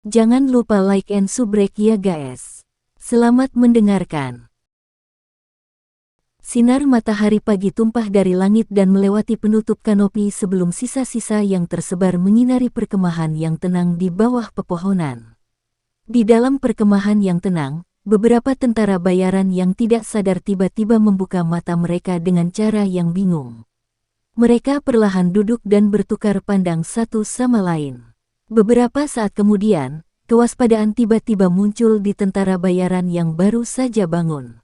Jangan lupa like and subrek ya guys. Selamat mendengarkan. Sinar matahari pagi tumpah dari langit dan melewati penutup kanopi sebelum sisa-sisa yang tersebar menyinari perkemahan yang tenang di bawah pepohonan. Di dalam perkemahan yang tenang, beberapa tentara bayaran yang tidak sadar tiba-tiba membuka mata mereka dengan cara yang bingung. Mereka perlahan duduk dan bertukar pandang satu sama lain. Beberapa saat kemudian, kewaspadaan tiba-tiba muncul di tentara bayaran yang baru saja bangun.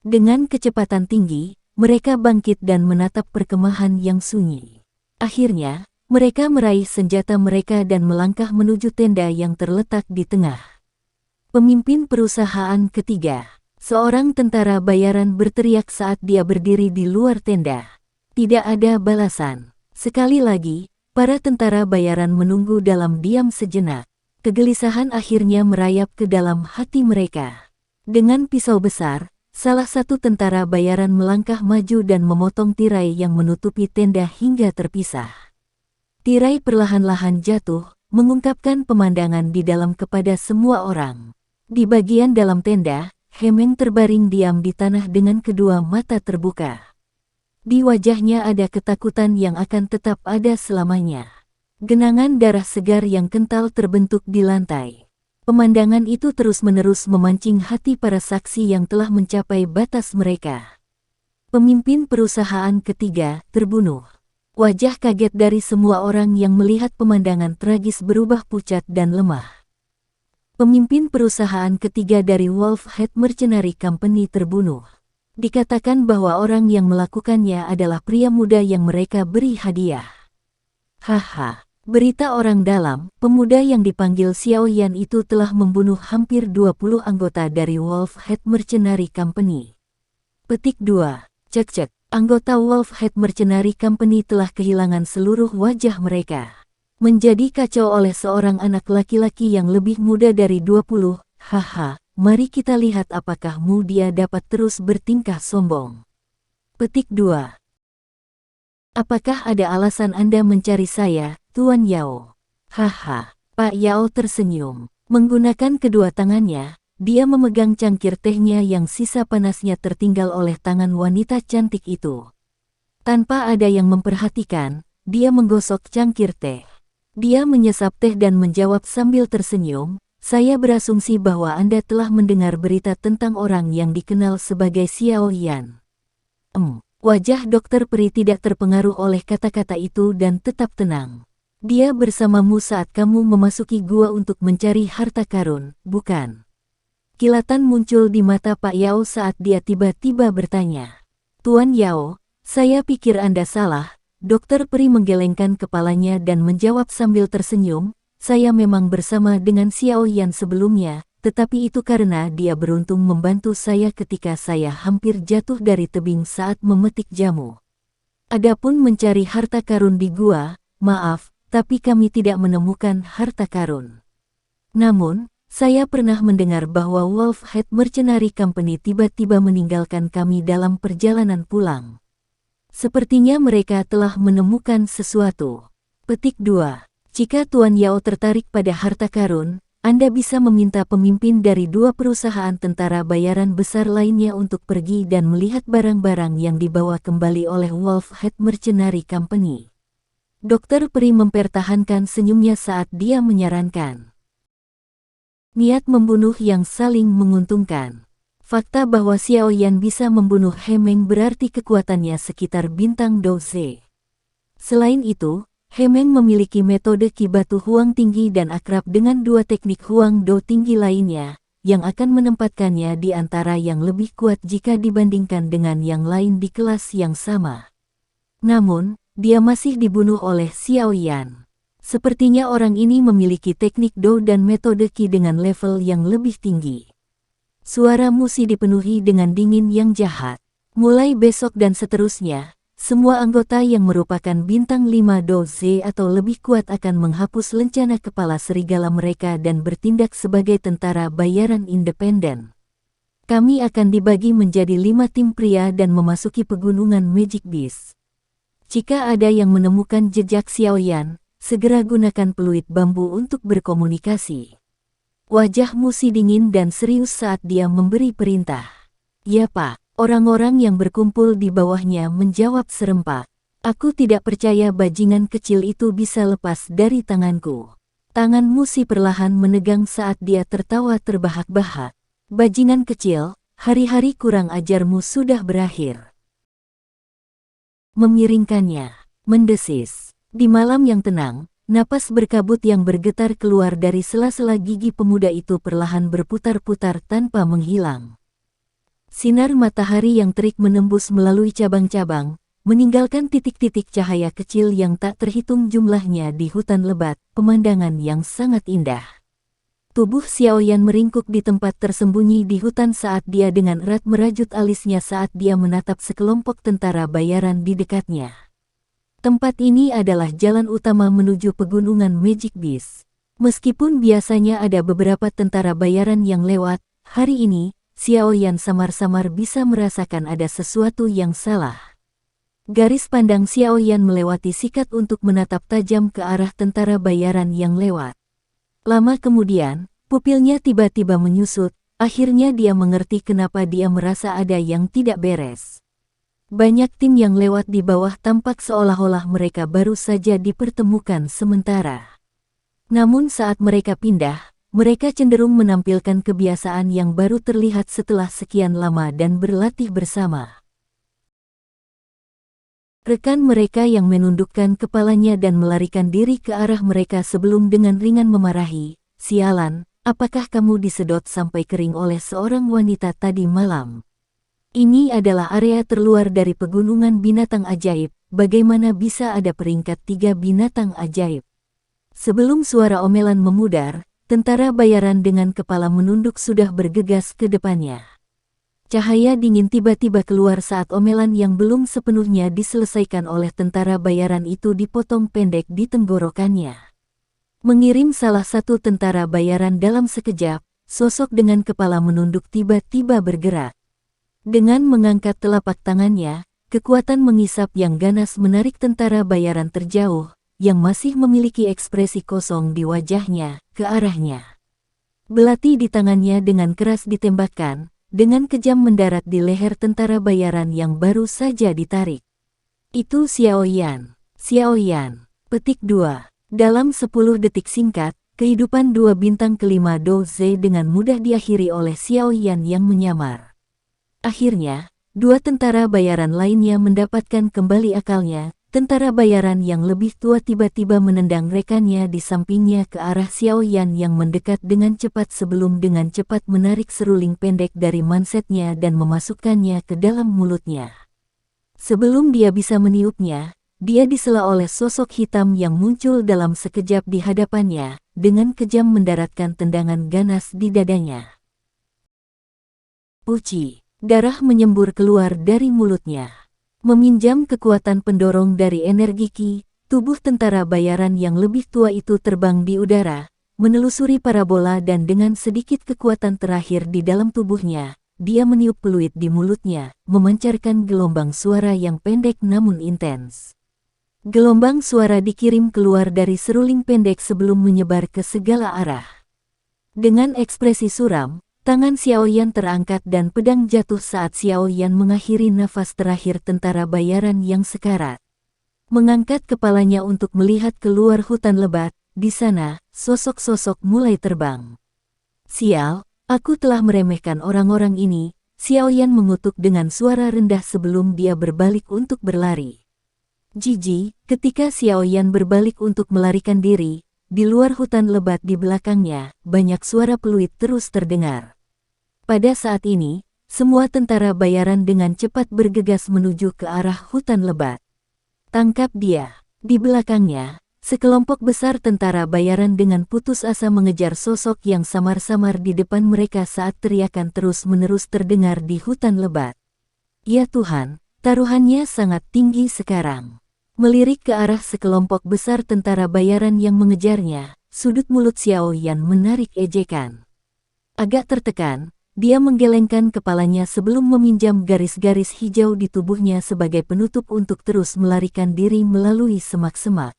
Dengan kecepatan tinggi, mereka bangkit dan menatap perkemahan yang sunyi. Akhirnya, mereka meraih senjata mereka dan melangkah menuju tenda yang terletak di tengah. Pemimpin perusahaan ketiga, seorang tentara bayaran berteriak saat dia berdiri di luar tenda. Tidak ada balasan. Sekali lagi, para tentara bayaran menunggu dalam diam sejenak. Kegelisahan akhirnya merayap ke dalam hati mereka. Dengan pisau besar, salah satu tentara bayaran melangkah maju dan memotong tirai yang menutupi tenda hingga terpisah. Tirai perlahan-lahan jatuh, mengungkapkan pemandangan di dalam kepada semua orang. Di bagian dalam tenda, Hemeng terbaring diam di tanah dengan kedua mata terbuka. Di wajahnya ada ketakutan yang akan tetap ada selamanya. Genangan darah segar yang kental terbentuk di lantai. Pemandangan itu terus-menerus memancing hati para saksi yang telah mencapai batas mereka. Pemimpin perusahaan ketiga terbunuh. Wajah kaget dari semua orang yang melihat pemandangan tragis berubah pucat dan lemah. Pemimpin perusahaan ketiga dari Wolfhead Mercenary Company terbunuh. Dikatakan bahwa orang yang melakukannya adalah pria muda yang mereka beri hadiah. Haha, berita orang dalam, pemuda yang dipanggil Xiao Yan itu telah membunuh hampir 20 anggota dari Wolfhead Mercenary Company. Petik 2. Cek-cek, anggota Wolfhead Mercenary Company telah kehilangan seluruh wajah mereka. Menjadi kacau oleh seorang anak laki-laki yang lebih muda dari 20, haha. Mari kita lihat apakah dia dapat terus bertingkah sombong. Petik 2. Apakah ada alasan Anda mencari saya, Tuan Yao? Haha, Pak Yao tersenyum. Menggunakan kedua tangannya, dia memegang cangkir tehnya yang sisa panasnya tertinggal oleh tangan wanita cantik itu. Tanpa ada yang memperhatikan, dia menggosok cangkir teh. Dia menyesap teh dan menjawab sambil tersenyum, "Saya berasumsi bahwa Anda telah mendengar berita tentang orang yang dikenal sebagai Xiao Yan." Wajah Dokter Peri tidak terpengaruh oleh kata-kata itu dan tetap tenang. "Dia bersamamu saat kamu memasuki gua untuk mencari harta karun, bukan?" Kilatan muncul di mata Pak Yao saat dia tiba-tiba bertanya. "Tuan Yao, saya pikir Anda salah." Dokter Peri menggelengkan kepalanya dan menjawab sambil tersenyum, "Saya memang bersama dengan Xiao Yan sebelumnya, tetapi itu karena dia beruntung membantu saya ketika saya hampir jatuh dari tebing saat memetik jamu. Adapun mencari harta karun di gua, maaf, tapi kami tidak menemukan harta karun. Namun, saya pernah mendengar bahwa Wolfhead Mercenary Company tiba-tiba meninggalkan kami dalam perjalanan pulang. Sepertinya mereka telah menemukan sesuatu." Petik 2. Jika Tuan Yao tertarik pada harta karun, Anda bisa meminta pemimpin dari 2 perusahaan tentara bayaran besar lainnya untuk pergi dan melihat barang-barang yang dibawa kembali oleh Wolfhead Mercenary Company. Dokter Peri mempertahankan senyumnya saat dia menyarankan. Niat membunuh yang saling menguntungkan. Fakta bahwa Xiao Yan bisa membunuh Hemeng berarti kekuatannya sekitar bintang Douze. Selain itu, Hemeng memiliki metode Ki Batu Huang tinggi dan akrab dengan 2 teknik Huang Do tinggi lainnya, yang akan menempatkannya di antara yang lebih kuat jika dibandingkan dengan yang lain di kelas yang sama. Namun, dia masih dibunuh oleh Xiao Yan. Sepertinya orang ini memiliki teknik Do dan metode Ki dengan level yang lebih tinggi. Suara Musi dipenuhi dengan dingin yang jahat. Mulai besok dan seterusnya, semua anggota yang merupakan bintang 5 Douze atau lebih kuat akan menghapus lencana kepala serigala mereka dan bertindak sebagai tentara bayaran independen. Kami akan dibagi menjadi 5 tim pria dan memasuki pegunungan Magic Beast. Jika ada yang menemukan jejak Xiao Yan, segera gunakan peluit bambu untuk berkomunikasi. Wajah Musi dingin dan serius saat dia memberi perintah. Ya Pak, orang-orang yang berkumpul di bawahnya menjawab serempak. Aku tidak percaya bajingan kecil itu bisa lepas dari tanganku. Tangan Musi perlahan menegang saat dia tertawa terbahak-bahak. Bajingan kecil, hari-hari kurang ajarmu sudah berakhir. Memiringkannya, mendesis. Di malam yang tenang, napas berkabut yang bergetar keluar dari sela-sela gigi pemuda itu perlahan berputar-putar tanpa menghilang. Sinar matahari yang terik menembus melalui cabang-cabang, meninggalkan titik-titik cahaya kecil yang tak terhitung jumlahnya di hutan lebat, pemandangan yang sangat indah. Tubuh Xiaoyan meringkuk di tempat tersembunyi di hutan saat dia dengan erat merajut alisnya saat dia menatap sekelompok tentara bayaran di dekatnya. Tempat ini adalah jalan utama menuju pegunungan Magic Beast. Meskipun biasanya ada beberapa tentara bayaran yang lewat, hari ini, Xiaoyan samar-samar bisa merasakan ada sesuatu yang salah. Garis pandang Xiaoyan melewati sikat untuk menatap tajam ke arah tentara bayaran yang lewat. Lama kemudian, pupilnya tiba-tiba menyusut, akhirnya dia mengerti kenapa dia merasa ada yang tidak beres. Banyak tim yang lewat di bawah tampak seolah-olah mereka baru saja dipertemukan sementara. Namun saat mereka pindah, mereka cenderung menampilkan kebiasaan yang baru terlihat setelah sekian lama dan berlatih bersama. Rekan mereka yang menundukkan kepalanya dan melarikan diri ke arah mereka sebelum dengan ringan memarahi, "Sialan, apakah kamu disedot sampai kering oleh seorang wanita tadi malam? Ini adalah area terluar dari pegunungan binatang ajaib, bagaimana bisa ada peringkat 3 binatang ajaib?" Sebelum suara omelan memudar, tentara bayaran dengan kepala menunduk sudah bergegas ke depannya. Cahaya dingin tiba-tiba keluar saat omelan yang belum sepenuhnya diselesaikan oleh tentara bayaran itu dipotong pendek di tenggorokannya. Mengirim salah satu tentara bayaran dalam sekejap, sosok dengan kepala menunduk tiba-tiba bergerak. Dengan mengangkat telapak tangannya, kekuatan mengisap yang ganas menarik tentara bayaran terjauh, yang masih memiliki ekspresi kosong di wajahnya, ke arahnya. Belati di tangannya dengan keras ditembakkan, dengan kejam mendarat di leher tentara bayaran yang baru saja ditarik. Itu Xiaoyan. Xiaoyan. Petik 2. Dalam 10 detik singkat, kehidupan 2 bintang kelima Dou Ze dengan mudah diakhiri oleh Xiaoyan yang menyamar. Akhirnya, 2 tentara bayaran lainnya mendapatkan kembali akalnya. Tentara bayaran yang lebih tua tiba-tiba menendang rekannya di sampingnya ke arah Xiaoyan yang mendekat dengan cepat sebelum dengan cepat menarik seruling pendek dari mansetnya dan memasukkannya ke dalam mulutnya. Sebelum dia bisa meniupnya, dia disela oleh sosok hitam yang muncul dalam sekejap di hadapannya, dengan kejam mendaratkan tendangan ganas di dadanya. Puci, darah menyembur keluar dari mulutnya. Meminjam kekuatan pendorong dari energi Qi, tubuh tentara bayaran yang lebih tua itu terbang di udara, menelusuri parabola dan dengan sedikit kekuatan terakhir di dalam tubuhnya, dia meniup peluit di mulutnya, memancarkan gelombang suara yang pendek namun intens. Gelombang suara dikirim keluar dari seruling pendek sebelum menyebar ke segala arah. Dengan ekspresi suram, tangan Xiaoyan terangkat dan pedang jatuh saat Xiaoyan mengakhiri nafas terakhir tentara bayaran yang sekarat. Mengangkat kepalanya untuk melihat keluar hutan lebat, di sana, sosok-sosok mulai terbang. "Sial, aku telah meremehkan orang-orang ini," Xiaoyan mengutuk dengan suara rendah sebelum dia berbalik untuk berlari. Jijik, ketika Xiaoyan berbalik untuk melarikan diri, di luar hutan lebat di belakangnya, banyak suara peluit terus terdengar. Pada saat ini, semua tentara bayaran dengan cepat bergegas menuju ke arah hutan lebat. "Tangkap dia!" Di belakangnya, sekelompok besar tentara bayaran dengan putus asa mengejar sosok yang samar-samar di depan mereka saat teriakan terus-menerus terdengar di hutan lebat. "Ya Tuhan, taruhannya sangat tinggi sekarang." Melirik ke arah sekelompok besar tentara bayaran yang mengejarnya, sudut mulut Xiaoyan menarik ejekan. Agak tertekan, dia menggelengkan kepalanya sebelum meminjam garis-garis hijau di tubuhnya sebagai penutup untuk terus melarikan diri melalui semak-semak.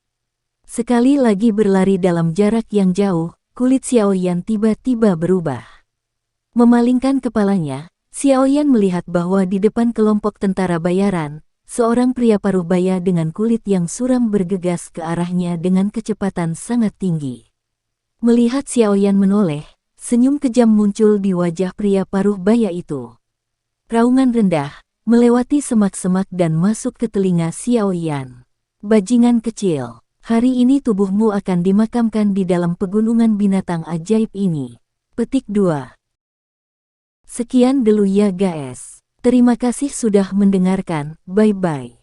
Sekali lagi berlari dalam jarak yang jauh, kulit Xiaoyan tiba-tiba berubah. Memalingkan kepalanya, Xiaoyan melihat bahwa di depan kelompok tentara bayaran, seorang pria paruh baya dengan kulit yang suram bergegas ke arahnya dengan kecepatan sangat tinggi. Melihat Xiaoyan menoleh, senyum kejam muncul di wajah pria paruh baya itu. Raungan rendah, melewati semak-semak dan masuk ke telinga Xiaoyan. Bajingan kecil, hari ini tubuhmu akan dimakamkan di dalam pegunungan binatang ajaib ini. Petik 2. Sekian dulu ya guys. Terima kasih sudah mendengarkan, bye-bye.